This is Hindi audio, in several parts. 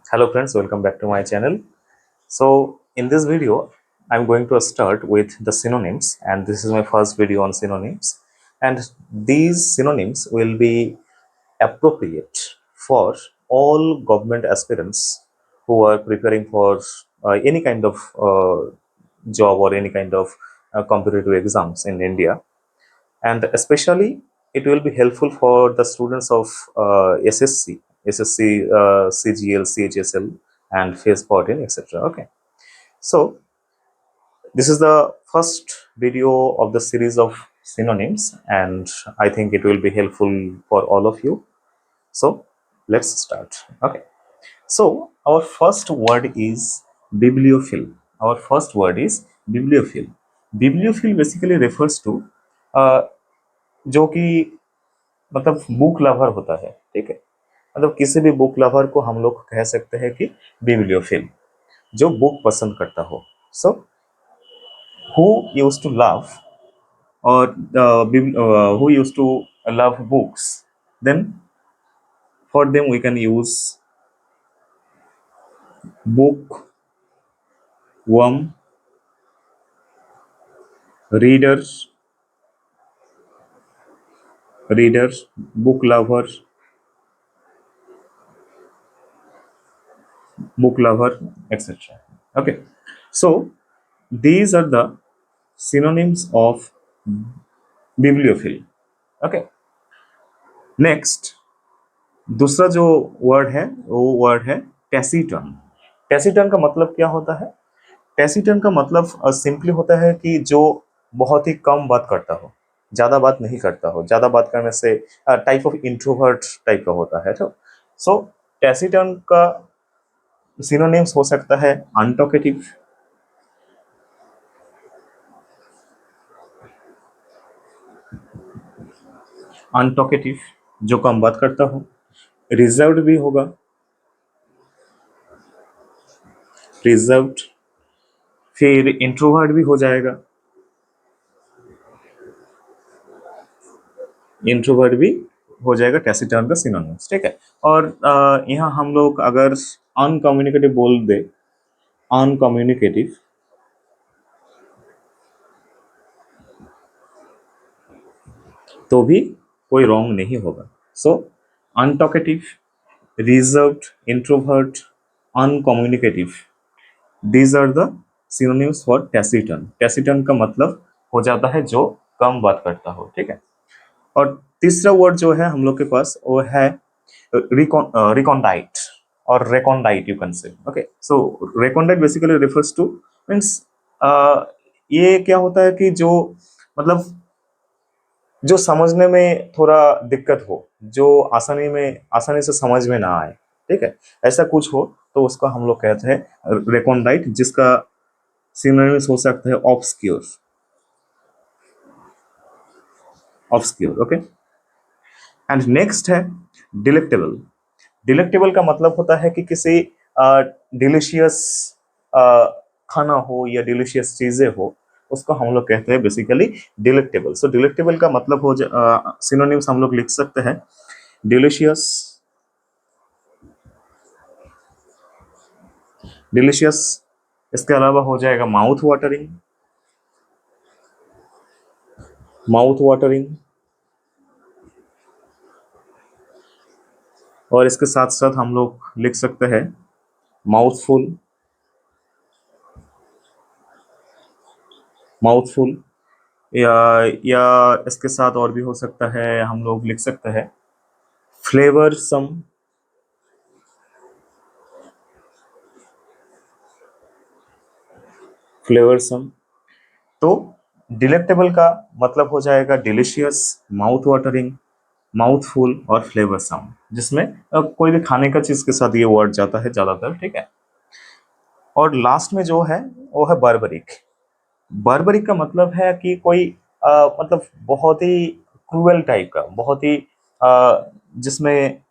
Hello friends, welcome back to my channel. So in this video, I'm going to start with the synonyms, and this is my first video on synonyms, and these synonyms will be appropriate for all government aspirants who are preparing for any kind of job or any kind of competitive exams in India, and especially it will be helpful for the students of SSC, CGL, CHSL, and Phase 14, etc. Okay, so this is the first video of the series of synonyms, and I think it will be helpful for all of you. So let's start. Okay, so our first word is bibliophile. Our first word is bibliophile. Bibliophile basically refers to uh, जो कि मतलब बुक लवर होता है, ठीक है। मतलब किसी भी बुक लवर को हम लोग कह सकते हैं कि बिब्लियोफिल, जो बुक पसंद करता हो। So who use to love और who use to love books, then for them we can use bookworm, reader, book lover, etc. Okay, so these are the synonyms of bibliophile. Okay, next दूसरा जो वर्ड है वो वर्ड है टैसीटन। टैसीटन का मतलब क्या होता है? टैसीटन का मतलब सिंपली होता है कि जो बहुत ही कम बात करता हो, ज्यादा बात नहीं करता हो। ज्यादा बात करने से टाइप ऑफ इंट्रोवर्ट टाइप का होता है। तो सो टैसीटन का सिनोनिम्स हो सकता है अनटॉकेटिव, जो कम बात करता हो। रिजर्व्ड भी होगा, रिजर्व्ड। फिर इंट्रोवर्ट भी हो जाएगा, इंट्रोवर्ट भी हो जाएगा टैसीटर्न का सिनोनिम्स, ठीक है। और यहाँ हम लोग अगर अनकम्युनिकेटिव बोल दे, अनकम्युनिकेटिव, तो भी कोई रॉन्ग नहीं होगा। So untalkative, reserved, introvert, uncommunicative, these are the synonyms for taciturn. Taciturn का मतलब हो जाता है जो कम बात करता हो, ठीक है। और तीसरा वर्ड जो है हम लोग के पास वो है रिकॉन्डाइट और recondite, you can say. Okay, so recondite basically refers to means ये क्या होता है कि जो मतलब जो समझने में थोड़ा दिक्कत हो, जो आसानी से समझ में ना आए, ठीक है, ऐसा कुछ हो तो उसको हम लोग कहते हैं रेकॉन्डाइट, जिसका सिनोनिम्स हो सकता है obscure, obscure. Okay, and next है डिलेक्टेबल। डिलेक्टेबल का मतलब होता है कि किसी डिलीशियस खाना हो या डिलीशियस चीजें हो, उसको हम लोग कहते हैं बेसिकली डिलेक्टेबल। सो डिलेक्टेबल का मतलब हो सिनोनिम्स हम लोग लिख सकते हैं डिलीशियस, डिलीशियस। इसके अलावा हो जाएगा माउथ वाटरिंग, माउथ वाटरिंग। और इसके साथ साथ हम लोग लिख सकते हैं माउथफुल, माउथफुल। या इसके साथ और भी हो सकता है, हम लोग लिख सकते हैं फ्लेवरसम, फ्लेवरसम। तो डिलेक्टेबल का मतलब हो जाएगा डिलीशियस, माउथ वाटरिंग, माउथफुल और फ्लेवरसम, जिसमें कोई भी खाने का चीज के साथ ये वर्ड जाता है ज्यादातर, ठीक है। और लास्ट में जो है वो है बार्बरिक। बार्बरिक का मतलब है कि कोई मतलब बहुत ही क्रूअल टाइप का, बहुत ही जिसमें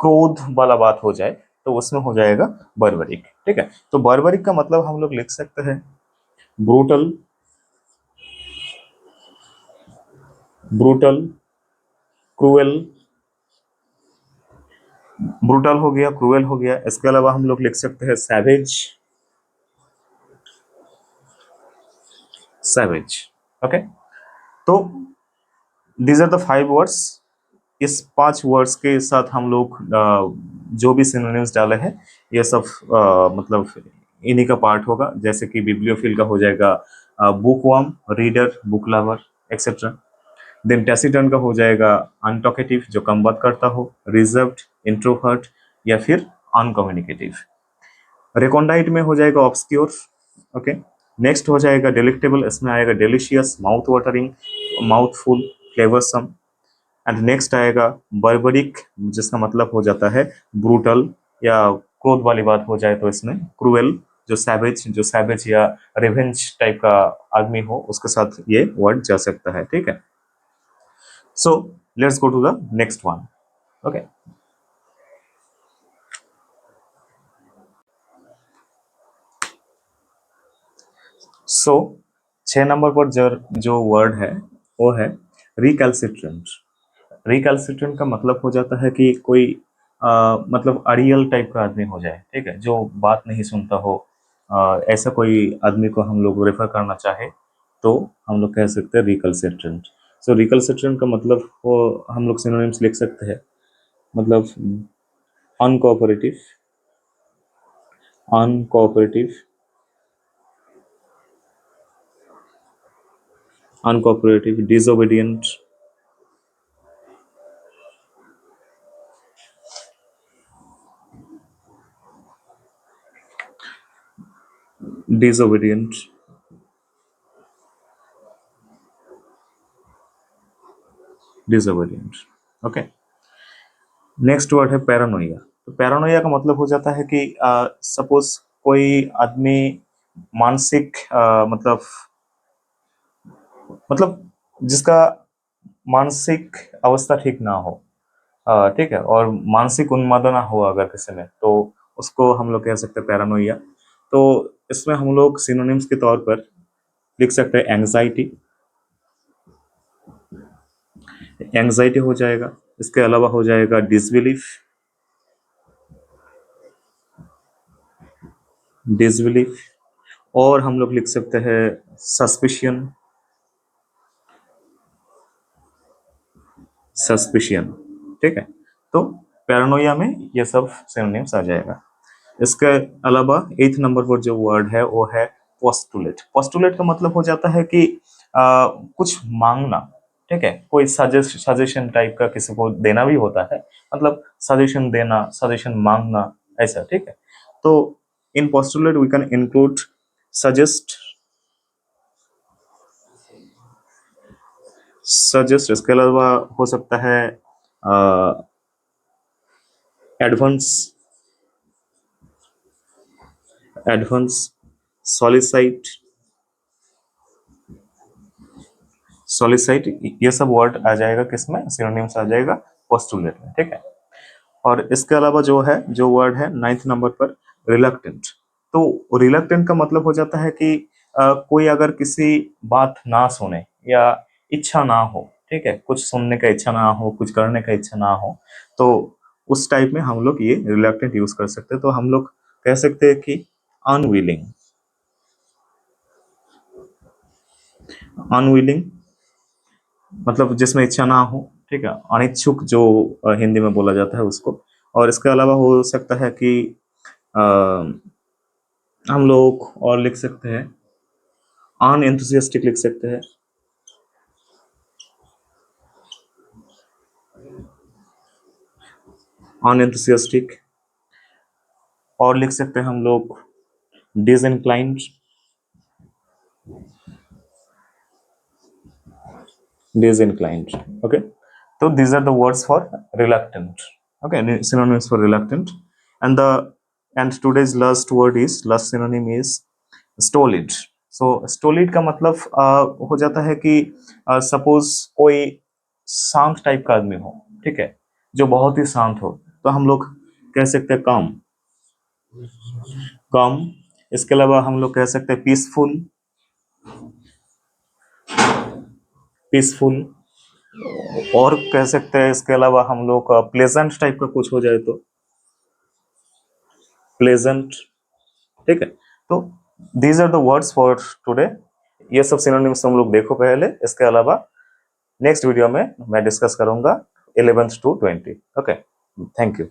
क्रोध वाला बात हो जाए, तो उसमें हो जाएगा बार्बरिक, ठीक है। तो बार्बरिक का मतलब हम लोग लिख सकते हैं ब्रूटल, ब्रूटल, क्रूएल, ब्रूटल हो गया, क्रूएल हो गया। इसके अलावा हम लोग लिख सकते हैं सैवेज, सैवेज। ओके, तो दीज आर द 5 वर्ड्स। इस 5 वर्ड्स के साथ हम लोग जो भी सिनोनिम्स डाले हैं ये सब मतलब इन्हीं का पार्ट होगा। जैसे कि बिब्लियोफिल का हो जाएगा bookworm, reader, book lover, etcetera. Then taciturn का हो जाएगा अनटॉकेटिव, जो कम बात करता हो, रिजर्व्ड, इंट्रोवर्ट, या फिर अनकम्युनिकेटिव। रिकॉन्डाइट में हो जाएगा ऑब्सक्योर। ओके, नेक्स्ट हो जाएगा डिलेक्टेबल, इसमें आएगा delicious, mouth watering, mouthful, flavoursome. And next आएगा बर्बरिक, जिसका मतलब हो जाता है ब्रूटल या क्रोध वाली बात हो जाए तो इसमें क्रूएल, जो सैवेज या रिवेंज टाइप का आदमी हो उसके साथ ये वर्ड जा सकता है। ठीक है, so let's go to the next one. Okay, so 6 number पर जो वर्ड है वो है रिकैल्सिट्रेंट। रिकैल्सिट्रेंट का मतलब हो जाता है कि कोई मतलब अड़ियल टाइप का आदमी हो जाए, ठीक है, जो बात नहीं सुनता हो। ऐसा कोई आदमी को हम लोग रेफर करना चाहे तो हम लोग कह सकते हैं रिकैल्सिट्रेंट। सो रिकैल्सिट्रेंट का मतलब वो हम लोग सिनोनिम्स लिख सकते हैं, मतलब uncooperative, uncooperative, uncooperative, disobedient, disobedient, disobedient. Okay, next word है पैरानोइया। तो पैरानोइया का मतलब हो जाता है कि सपोज कोई आदमी मानसिक मतलब जिसका मानसिक अवस्था ठीक ना हो, ठीक है, और मानसिक उन्मादना हो अगर किसी में, तो उसको हम लोग कह सकते हैं पैरानोइया। तो इसमें हम लोग सिनोनिम्स के तौर पर लिख सकते हैं एंजाइटी, एंजाइटी हो जाएगा। इसके अलावा हो जाएगा डिसबिलीफ, डिसबिलीफ। और हम लोग लिख सकते हैं सस्पिशियन, सस्पिशियन। ठीक है, तो पैरानोया में ये सब सिनोनिम्स आ जाएगा। इसके अलावा 8 नंबर पर जो वर्ड है वो है पोस्टुलेट। पोस्टुलेट का मतलब हो जाता है कि कुछ मांगना, ठीक है, कोई सजेशन टाइप का किसी को देना भी होता है, मतलब सजेशन देना, सजेशन मांगना, ऐसा। ठीक है, तो in postulate we can include suggest, suggest. इसके अलावा हो सकता है एडवांस, एडवांस, सॉलिसाइट, सॉलिसाइट। ये सब वर्ड आ जाएगा किसमें, सिनोनिम्स आ जाएगा पोस्टुलेट में। ठीक है, और इसके अलावा जो है, जो वर्ड है 9th नंबर पर रिलक्टेंट। तो रिलक्टेंट का मतलब हो जाता है कि कोई अगर किसी बात ना सुने या इच्छा ना हो, ठीक है, कुछ सुनने का इच्छा ना हो, कुछ करने का इच्छा ना हो, तो उस टाइप में हम लोग ये रिलक्टेंट यूज कर सकते हैं। तो हम लोग कह सकते हैं कि अनविलिंग, अनविलिंग मतलब जिसमें इच्छा ना हो, ठीक है, अनिच्छुक जो हिंदी में बोला जाता है उसको। और इसके अलावा हो सकता है कि अ, हम लोग और लिख सकते हैं अनएंथुसियास्टिक, लिख सकते हैं अनएंथुसियास्टिक। और लिख सकते हैं हम लोग disinclined, disinclined. Okay, so these are the words for reluctant. Okay, synonyms for reluctant. And the and today's last synonym is stolid. So stolid का मतलब हो जाता है कि सपोज कोई शांत टाइप का आदमी हो, ठीक है, जो बहुत ही शांत हो, तो हम लोग कह सकते हैं काम, काम। इसके अलावा हम लोग कह सकते हैं पीसफुल, पीसफुल। और कह सकते हैं इसके अलावा हम लोग प्लेजेंट टाइप का कुछ हो जाए तो प्लेजेंट, ठीक है। तो these are the words for today. ये सब सिनोनिम्स हम लोग देखो पहले, इसके अलावा नेक्स्ट वीडियो में मैं डिस्कस करूंगा 11th to 20। Okay, thank you.